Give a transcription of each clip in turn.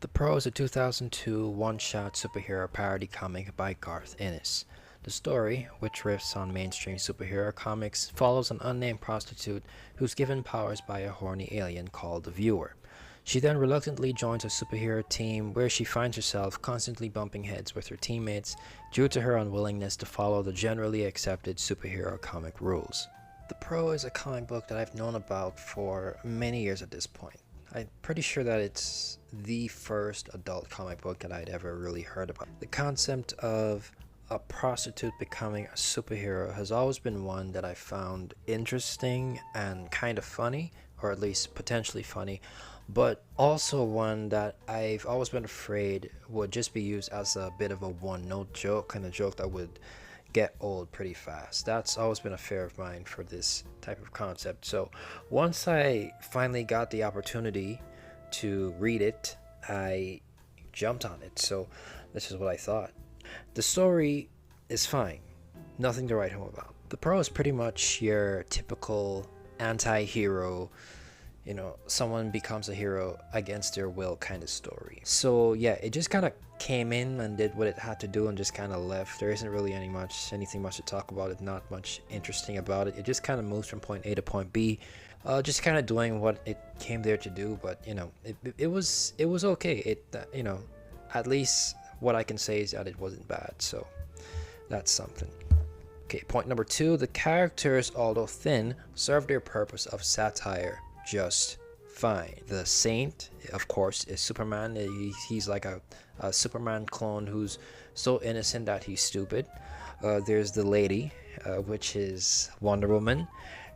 The Pro is a 2002 one-shot superhero parody comic by Garth Ennis. The story, which riffs on mainstream superhero comics, follows an unnamed prostitute who's given powers by a horny alien called the Viewer. She then reluctantly joins a superhero team where she finds herself constantly bumping heads with her teammates due to her unwillingness to follow the generally accepted superhero comic rules. The Pro is a comic book that I've known about for many years at this point. I'm pretty sure that it's the first adult comic book that I'd ever really heard about. The concept of a prostitute becoming a superhero has always been one that I found interesting and kind of funny, or at least potentially funny, but also one that I've always been afraid would just be used as a bit of a one-note joke, and a joke that would get old pretty fast. That's always been a fear of mine for this type of concept. So once I finally got the opportunity to read it, I jumped on it. So this is what I thought. The story is fine, nothing to write home about. The Pro is pretty much your typical anti-hero, someone becomes a hero against their will kind of story. So yeah, it just kind of came in and did what it had to do and just kind of left. There isn't really anything much to talk about it, not much interesting about it. It just kind of moves from point A to point B, just kind of doing what it came there to do. But it was okay. At least what I can say is that it wasn't bad. So that's something. Okay, point number 2, the characters, although thin, serve their purpose of satire just fine. The Saint, of course, is Superman. He's like a Superman clone who's so innocent that he's stupid. There's the Lady, which is Wonder Woman.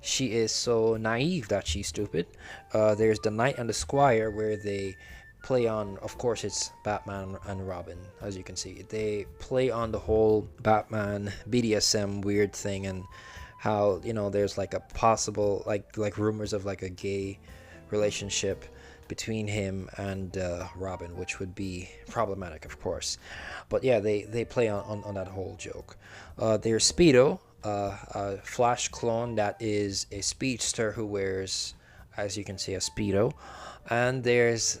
She is so naive that she's stupid. There's the Knight and the Squire, where they play on, of course, it's Batman and Robin, as you can see. They play on the whole Batman BDSM weird thing, and how there's like a possible like rumors of like a gay relationship between him and Robin, which would be problematic, of course. But yeah, they play on that whole joke. There's Speedo, a Flash clone that is a speedster who wears, as you can see, a Speedo. And there's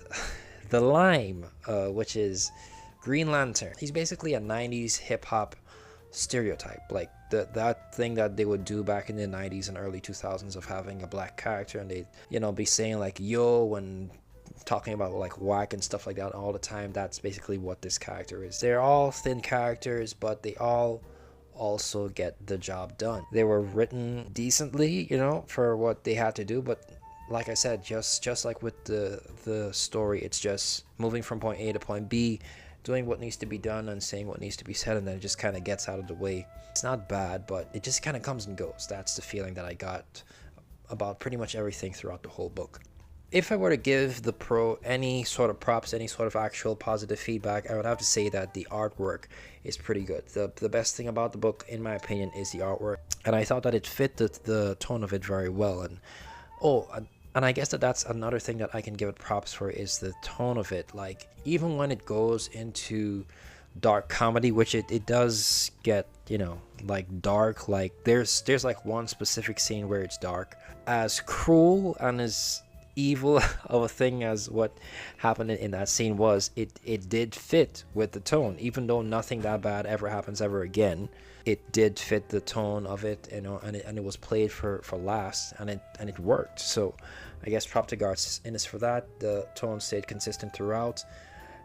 the Lime, which is Green Lantern. He's basically a 90s hip-hop stereotype, like that thing that they would do back in the 90s and early 2000s of having a black character, and they'd be saying like yo and talking about like whack and stuff like that all the time. That's basically what this character is. They're all thin characters, but they all also get the job done. They were written decently, for what they had to do, but like I said, just like with the story, it's just moving from point A to point B, doing what needs to be done and saying what needs to be said, and then it just kind of gets out of the way. It's not bad, but it just kind of comes and goes. That's the feeling that I got about pretty much everything throughout the whole book. If I were to give the Pro any sort of props, any sort of actual positive feedback, I would have to say that the artwork is pretty good. The best thing about the book, in my opinion, is the artwork, and I thought that it fit the tone of it very well. And I guess that's another thing that I can give it props for, is the tone of it. Like, even when it goes into dark comedy, which it does get, like dark, like there's like one specific scene where it's dark. As cruel and as evil of a thing as what happened in that scene was, it did fit with the tone. Even though nothing that bad ever happens ever again, it did fit the tone of it, and it was played for laughs, and it worked. So I guess prop to Garth Ennis for that. The tone stayed consistent throughout,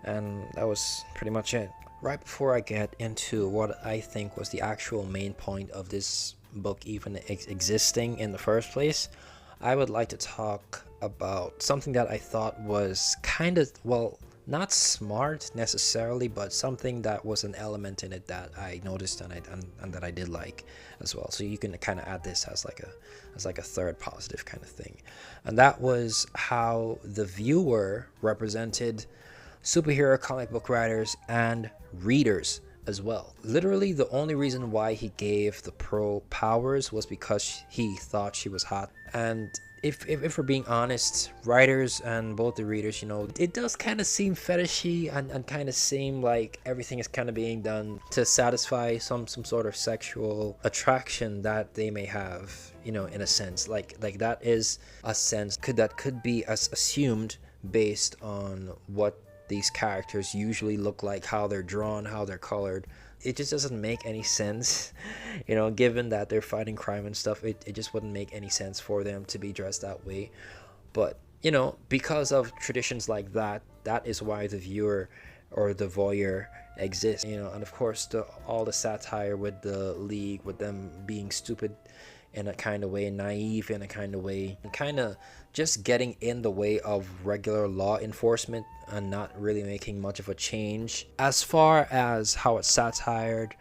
and that was pretty much it. Right before I get into what I think was the actual main point of this book even existing in the first place, I would like to talk about something that I thought was kind of, well, not smart necessarily, but something that was an element in it that I noticed and that I did like as well. So you can kind of add this as like a third positive kind of thing, and that was how the Viewer represented superhero comic book writers and readers as well. Literally, the only reason why he gave the Pro powers was because he thought she was hot. And if we're being honest, writers and both the readers, it does kind of seem fetishy and kind of seem like everything is kind of being done to satisfy some sort of sexual attraction that they may have, in a sense. Like that is a sense that could be assumed based on what these characters usually look like, how they're drawn, how they're colored. It just doesn't make any sense, given that they're fighting crime and stuff. It just wouldn't make any sense for them to be dressed that way. But because of traditions like that, that is why the viewer or the voyeur exists. And of course all the satire with the League, with them being stupid in a kind of way, naive in a kind of way, and kind of just getting in the way of regular law enforcement and not really making much of a change. As far as how it's satired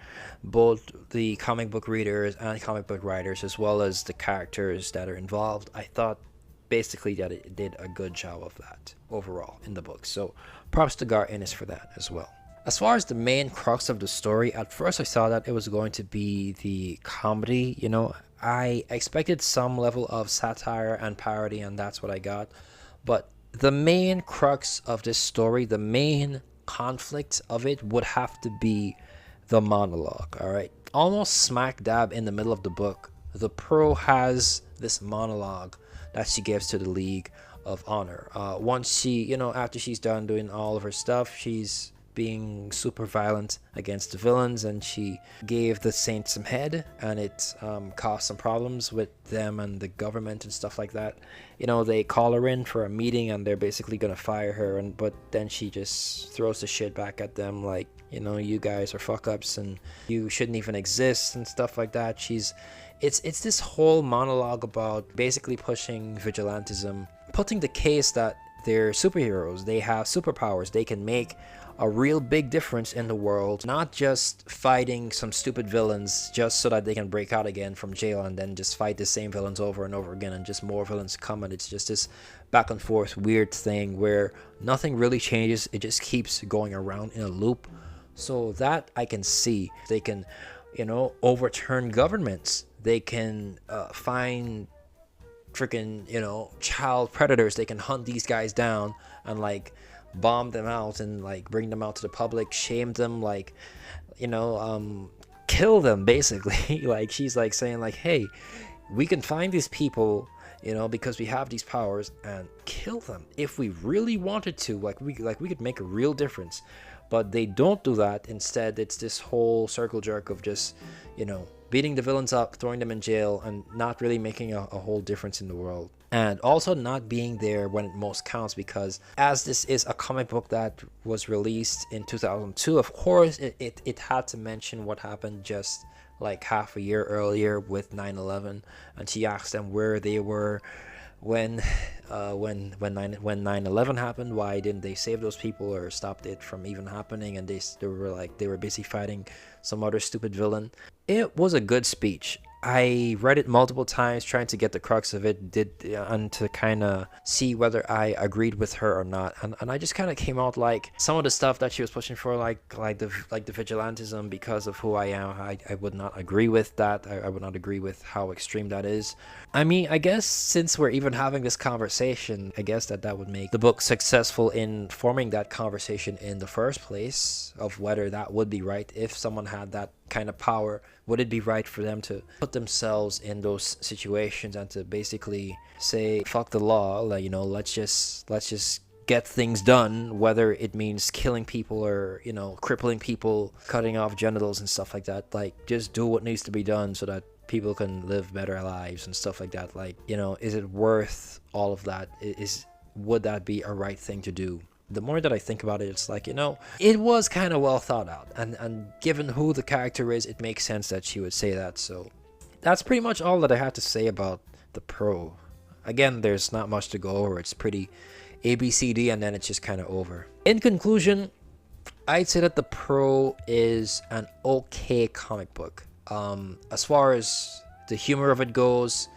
both the comic book readers and comic book writers, as well as the characters that are involved, I thought basically that it did a good job of that overall in the book. So props to Garth Ennis for that as well. As far as the main crux of the story, at first I saw that it was going to be the comedy. I expected some level of satire and parody, and that's what I got. But the main crux of this story, the main conflict of it, would have to be the monologue, all right? Almost smack dab in the middle of the book, the Pro has this monologue that she gives to the League of Honor. Once she, after she's done doing all of her stuff, she's being super violent against the villains, and she gave the Saints some head, and it caused some problems with them and the government and stuff like that. They call her in for a meeting, and they're basically gonna fire her, but then she just throws the shit back at them, like, you guys are fuck ups and you shouldn't even exist and stuff like that. It's this whole monologue about basically pushing vigilantism, putting the case that they're superheroes, they have superpowers, they can make a real big difference in the world, not just fighting some stupid villains just so that they can break out again from jail and then just fight the same villains over and over again, and just more villains come, and it's just this back and forth weird thing where nothing really changes, it just keeps going around in a loop. So that I can see. They can overturn governments, they can find freaking child predators, they can hunt these guys down and like bomb them out and like bring them out to the public, shame them, like kill them basically. Like she's like saying like, hey, we can find these people because we have these powers, and kill them if we really wanted to, like we could make a real difference. But they don't do that. Instead, it's this whole circle jerk of just beating the villains up, throwing them in jail, and not really making a whole difference in the world. And also not being there when it most counts, because as this is a comic book that was released in 2002, of course it had to mention what happened just like half a year earlier with 9/11. And she asked them where they were when 9/11 happened. Why didn't they save those people or stopped it from even happening? And they were busy fighting some other stupid villain. It was a good speech. I read it multiple times trying to get the crux of it, and to kind of see whether I agreed with her or not. And I just kind of came out like some of the stuff that she was pushing for, like the vigilantism, because of who I am, I would not agree with that. I would not agree with how extreme that is. I mean, I guess since we're even having this conversation, I guess that would make the book successful in forming that conversation in the first place, of whether that would be right. If someone had that kind of power, would it be right for them to put themselves in those situations and to basically say fuck the law, like let's just get things done, whether it means killing people or crippling people, cutting off genitals and stuff like that. Like, just do what needs to be done so that people can live better lives and stuff like that. Like, is it worth all of that? Would that be a right thing to do? The more that I think about it, it's like, it was kind of well thought out, and given who the character is, it makes sense that she would say that. So that's pretty much all that I had to say about the Pro. Again, there's not much to go over. It's pretty ABCD, and then it's just kind of over. In conclusion, I'd say that the Pro is an okay comic book. As far as the humor of it goes,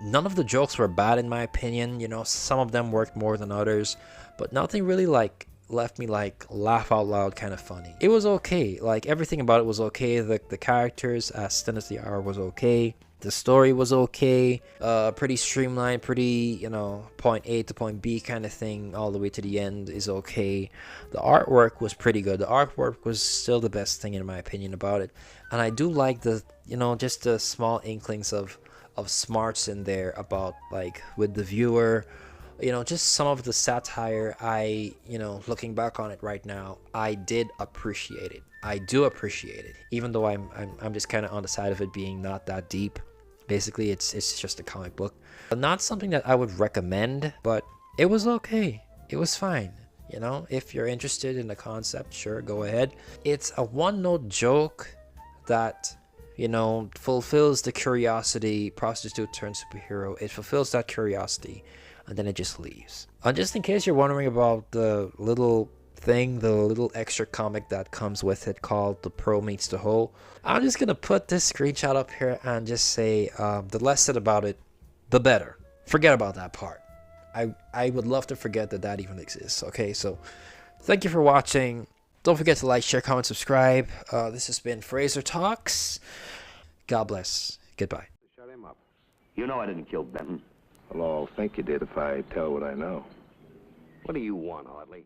none of the jokes were bad in my opinion. Some of them worked more than others, but nothing really like left me like laugh out loud kind of funny. It was okay. Like, everything about it was okay. The characters, as thin as they are, was okay. The story was okay. Pretty streamlined, pretty point A to point B kind of thing all the way to the end is okay. The artwork was pretty good. The artwork was still the best thing in my opinion about it. And I do like the just the small inklings of smarts in there about, like, with the viewer, just some of the satire, looking back on it right now, I did appreciate it. I do appreciate it, even though I'm just kind of on the side of it being not that deep. Basically, it's just a comic book. Not something that I would recommend, but it was okay. It was fine. If you're interested in the concept, sure, go ahead. It's a one-note joke that fulfills the curiosity. Prostitute turned superhero. It fulfills that curiosity, and then it just leaves. And just in case you're wondering about the little thing, the little extra comic that comes with it called The Pro Meets the Whole, I'm just gonna put this screenshot up here and just say the less said about it, the better. Forget about that part. I would love to forget that even exists. Okay, so thank you for watching. Don't forget to like, share, comment, subscribe. This has been Fraser Talks. God bless. Goodbye. Shut him up. You know I didn't kill Benton. Well, I'll think you did if I tell what I know. What do you want, Audley?